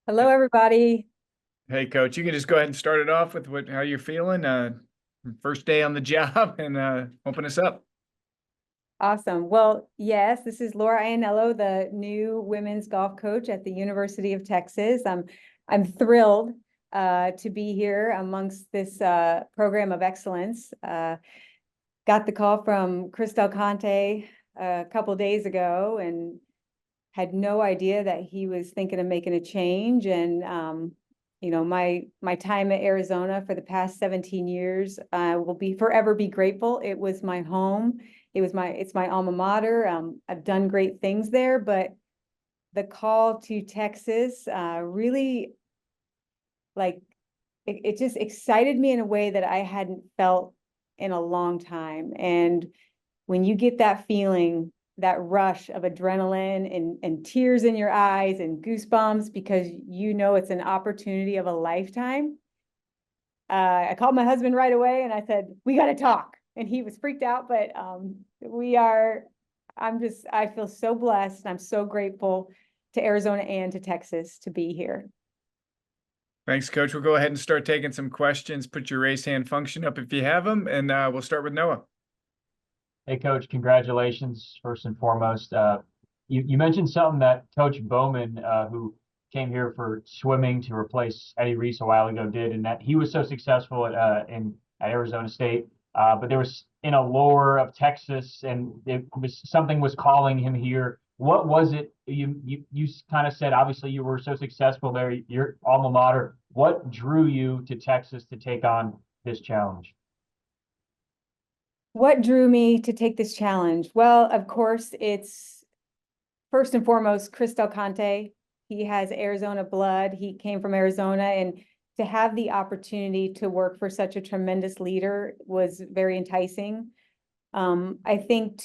Hello, everybody. Hey, Coach, you can just go ahead and start it off with how you're feeling. First day on the job and open us up. Awesome. Well, yes, this is Laura Ianello, the new women's golf coach at the University of Texas. I'm thrilled to be here amongst this program of excellence. Got the call from Chris Del Conte a couple days ago and had no idea that he was thinking of making a change. And my time at Arizona for the past 17 years, I will forever be grateful. It was my home. It's my alma mater. I've done great things there, but the call to Texas really, like, it just excited me in a way that I hadn't felt in a long time. And when you get that feeling, that rush of adrenaline and tears in your eyes and goosebumps because you know it's an opportunity of a lifetime. I called my husband right away and I said, we got to talk. And he was freaked out, but I feel so blessed. And I'm so grateful to Arizona and to Texas to be here. Thanks, Coach. We'll go ahead and start taking some questions. Put your raise hand function up if you have them, and we'll start with Noah. Hey, Coach, congratulations, first and foremost. You mentioned something that Coach Bowman, who came here for swimming to replace Eddie Reese a while ago, did, and that he was so successful at Arizona State. But there was in a lore of Texas, and something was calling him here. What was it? You kind of said, obviously, you were so successful there, your alma mater. What drew you to Texas to take on this challenge? What drew me to take this challenge? Well, of course, it's first and foremost Chris Del Conte. He has Arizona blood. He came from Arizona, and to have the opportunity to work for such a tremendous leader was very enticing. I think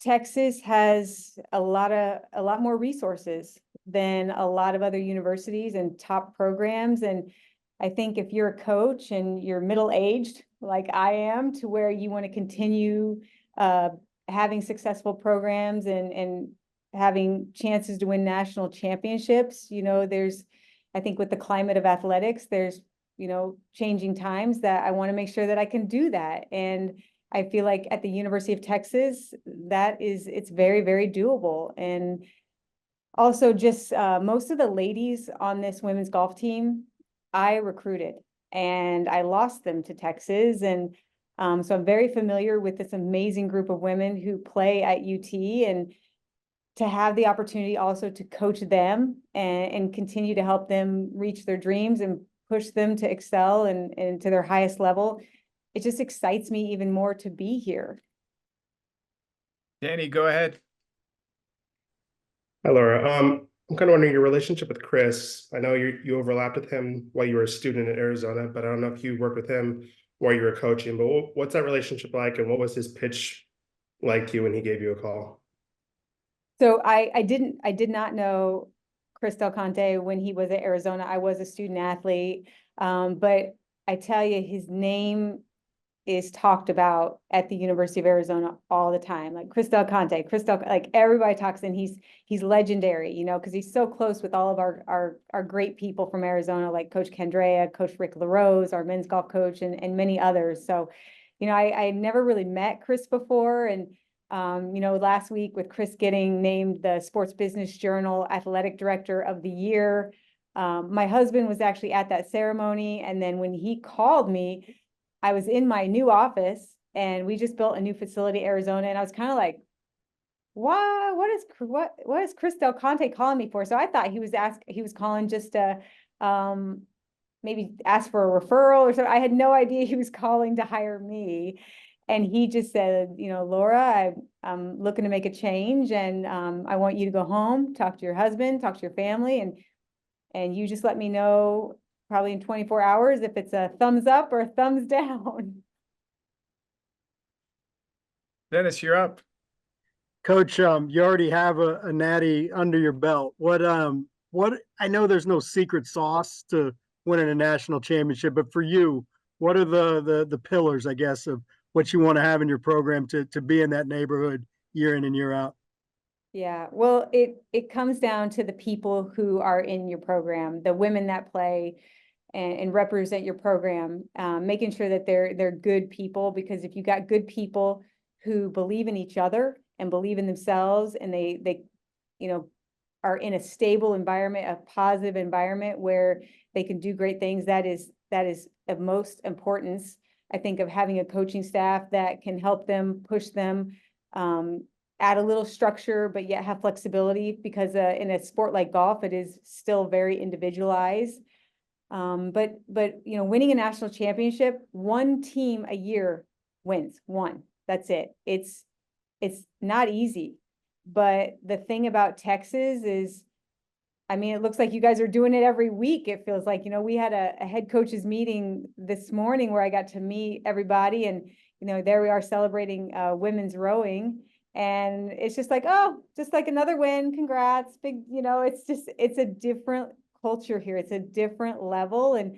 Texas has a lot more resources than a lot of other universities and top programs. And I think if you're a coach and you're middle-aged, like I am, to where you want to continue having successful programs and having chances to win national championships, I think with the climate of athletics, there's, changing times that I want to make sure that I can do that. And I feel like at the University of Texas, it's very, very doable. And also just most of the ladies on this women's golf team, I recruited and I lost them to Texas. And so I'm very familiar with this amazing group of women who play at UT, and to have the opportunity also to coach them and continue to help them reach their dreams and push them to excel and to their highest level. It just excites me even more to be here. Danny, go ahead. Hi, Laura. I'm kind of wondering your relationship with Chris. I know you overlapped with him while you were a student in Arizona, but I don't know if you worked with him while you were coaching. But what's that relationship like, and what was his pitch like to you when he gave you a call? So I did not know Chris Del Conte when he was at Arizona. I was a student athlete, but I tell you, his name is talked about at the University of Arizona all the time. Like Chris Del Conte, like everybody talks, and he's legendary, because he's so close with all of our great people from Arizona, like Coach Kendrea, Coach Rick LaRose, our men's golf coach, and many others. So, I never really met Chris before, and last week with Chris getting named the Sports Business Journal Athletic Director of the Year, my husband was actually at that ceremony, and then when he called me, I was in my new office, and we just built a new facility in Arizona, and I was kind of like, what is Chris Del Conte calling me for? So I thought he was calling just to maybe ask for a referral or something. I had no idea he was calling to hire me. And he just said, Laura, I'm looking to make a change, and I want you to go home, talk to your husband, talk to your family, and you just let me know probably in 24 hours if it's a thumbs up or a thumbs down. Dennis, you're up. Coach, you already have a natty under your belt. What I know there's no secret sauce to winning a national championship, but for you, what are the pillars, I guess, of what you want to have in your program to be in that neighborhood year in and year out? Yeah, well, it comes down to the people who are in your program, the women that play and represent your program, making sure that they're good people, because if you got good people who believe in each other and believe in themselves, and they you know are in a stable environment, a positive environment where they can do great things, that is of most importance, I think, of having a coaching staff that can help them, push them, add a little structure, but yet have flexibility, because in a sport like golf, it is still very individualized. But winning a national championship, one team a year wins, one. That's it. It's not easy. But the thing about Texas is, I mean, it looks like you guys are doing it every week. It feels like, we had a head coaches meeting this morning where I got to meet everybody, and, there we are celebrating women's rowing. And it's just like, oh, just like another win. Congrats. Big, it's a different culture here. It's a different level. And,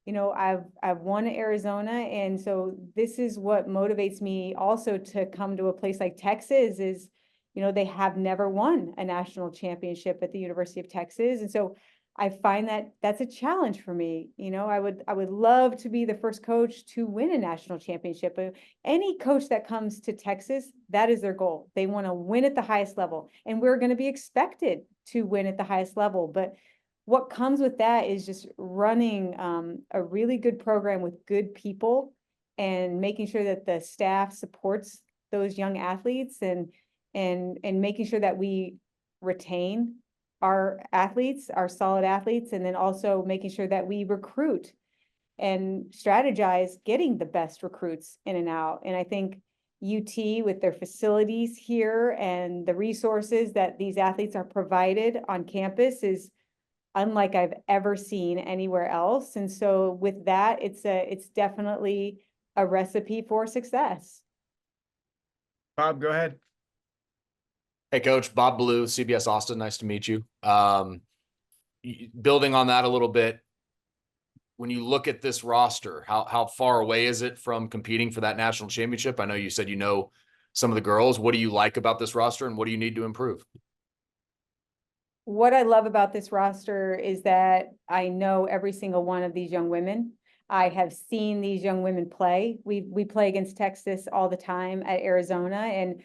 I've won at Arizona. And so this is what motivates me also to come to a place like Texas is, they have never won a national championship at the University of Texas. And so I find that that's a challenge for me. I would love to be the first coach to win a national championship. But any coach that comes to Texas, that is their goal. They want to win at the highest level, and we're going to be expected to win at the highest level. But what comes with that is just running a really good program with good people, and making sure that the staff supports those young athletes, and making sure that we retain our athletes, our solid athletes, and then also making sure that we recruit and strategize getting the best recruits in and out. And I think UT, with their facilities here and the resources that these athletes are provided on campus, is unlike I've ever seen anywhere else. And so with that, it's definitely a recipe for success. Bob, go ahead. Hey, Coach. Bob Blue, CBS Austin. Nice to meet you. Building on that a little bit, when you look at this roster, how far away is it from competing for that national championship? I know you said some of the girls. What do you like about this roster, and what do you need to improve? What I love about this roster is that I know every single one of these young women. I have seen these young women play. We play against Texas all the time at Arizona. And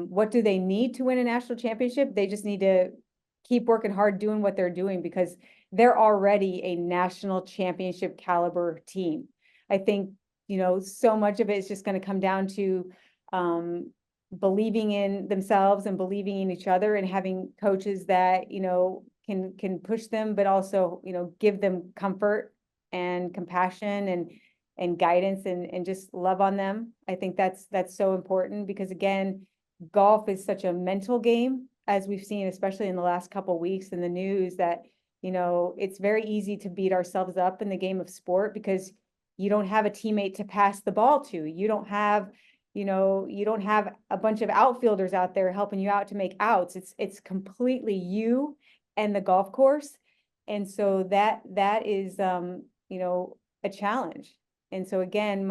what do they need to win a national championship? They just need to keep working hard doing what they're doing, because they're already a national championship caliber team. I think, so much of it is just going to come down to believing in themselves and believing in each other, and having coaches that, can push them, but also, give them comfort and compassion and guidance, and just love on them. I think that's so important, because again, golf is such a mental game, as we've seen, especially in the last couple of weeks in the news, that, it's very easy to beat ourselves up in the game of sport, because you don't have a teammate to pass the ball to. You don't have a bunch of outfielders out there helping you out to make outs. It's completely you and the golf course. And so that is, a challenge. And so again,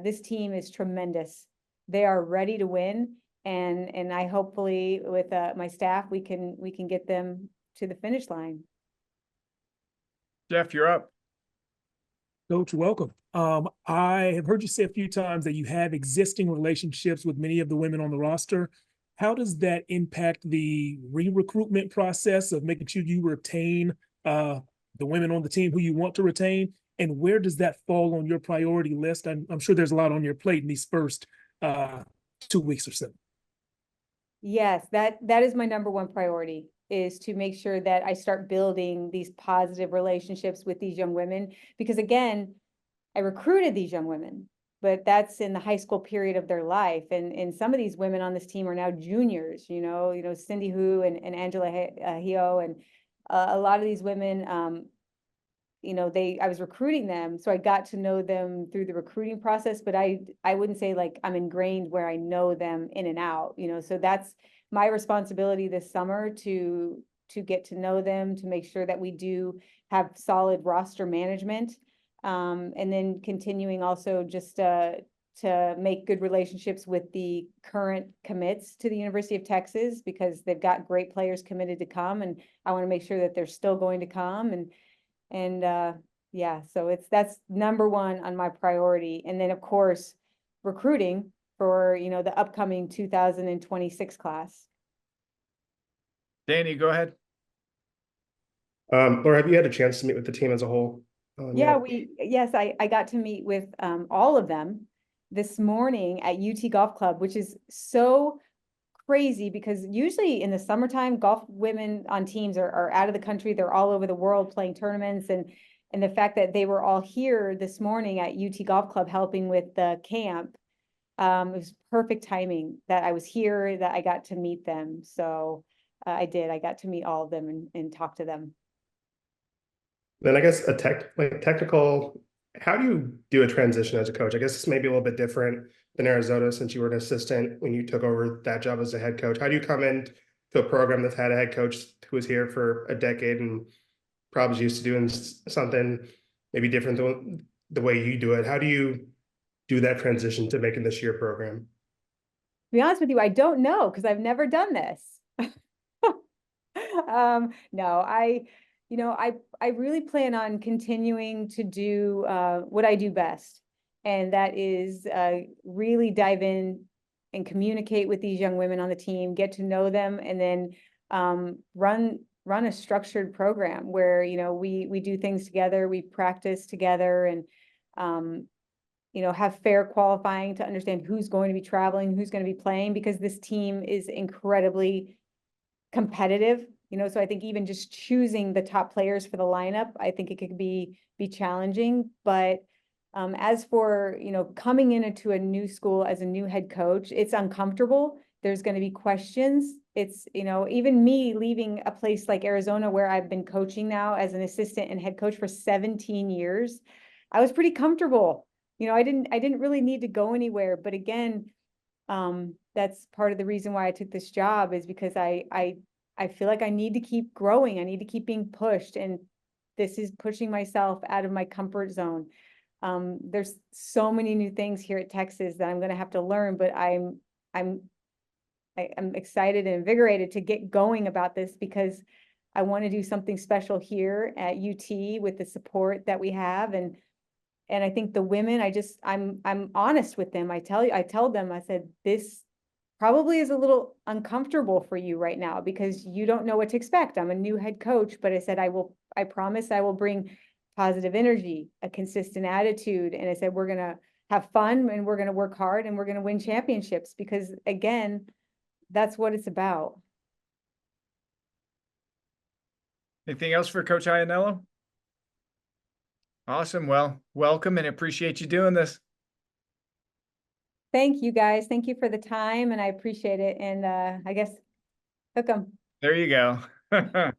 this team is tremendous. They are ready to win. And I hopefully with my staff, we can get them to the finish line. Jeff, you're up. Coach, welcome. I have heard you say a few times that you have existing relationships with many of the women on the roster. How does that impact the re-recruitment process of making sure you retain the women on the team who you want to retain? And where does that fall on your priority list? I'm sure there's a lot on your plate in these first 2 weeks or so. Yes, that is my number one priority, is to make sure that I start building these positive relationships with these young women. Because again, I recruited these young women, but that's in the high school period of their life. And some of these women on this team are now juniors, Cindy Hu and Angela Hio, and a lot of these women, I was recruiting them, so I got to know them through the recruiting process, but I wouldn't say like I'm ingrained where I know them in and out, so that's my responsibility this summer, to get to know them, to make sure that we do have solid roster management, and then continuing also just to make good relationships with the current commits to the University of Texas, because they've got great players committed to come, and I want to make sure that they're still going to come. And yeah, so that's number one on my priority. And then of course, recruiting for, the upcoming 2026 class. Danny, go ahead. Laura, have you had a chance to meet with the team as a whole? Yeah, yet? I got to meet with all of them this morning at UT Golf Club, which is so crazy because usually in the summertime, golf women on teams are out of the country. They're all over the world playing tournaments, and the fact that they were all here this morning at UT Golf Club helping with the camp, it was perfect timing that I was here, that I got to meet them. So I got to meet all of them and talk to them. Then I guess technical, how do you do a transition as a coach? I guess this may be a little bit different than Arizona, since you were an assistant when you took over that job as a head coach. How do you come in to a program that's had a head coach who was here for a decade and probably is used to doing something maybe different than the way you do it? How do you do that transition to making this your program? To be honest with you, I don't know, because I've never done this. No, I really plan on continuing to do what I do best, and that is really dive in and communicate with these young women on the team, get to know them, and then run a structured program where we do things together, we practice together, and have fair qualifying to understand who's going to be traveling, who's going to be playing, because this team is incredibly competitive. So I think even just choosing the top players for the lineup, I think it could be challenging. But as for, coming into a new school as a new head coach, it's uncomfortable. There's going to be questions. It's, even me leaving a place like Arizona, where I've been coaching now as an assistant and head coach for 17 years, I was pretty comfortable. I didn't really need to go anywhere. But again, that's part of the reason why I took this job, is because I feel like I need to keep growing. I need to keep being pushed. And this is pushing myself out of my comfort zone. There's so many new things here at Texas that I'm going to have to learn, but I'm excited and invigorated to get going about this, because I want to do something special here at UT with the support that we have. And I think the women, I'm honest with them. I tell them, I said, this probably is a little uncomfortable for you right now because you don't know what to expect. I'm a new head coach, but I said, I promise I will bring positive energy, a consistent attitude. And I said, we're going to have fun, and we're going to work hard, and we're going to win championships, because again, that's what it's about. Anything else for Coach Ianello? Awesome. Well, welcome, and appreciate you doing this. Thank you, guys. Thank you for the time, and I appreciate it. And I guess hook 'em. There you go.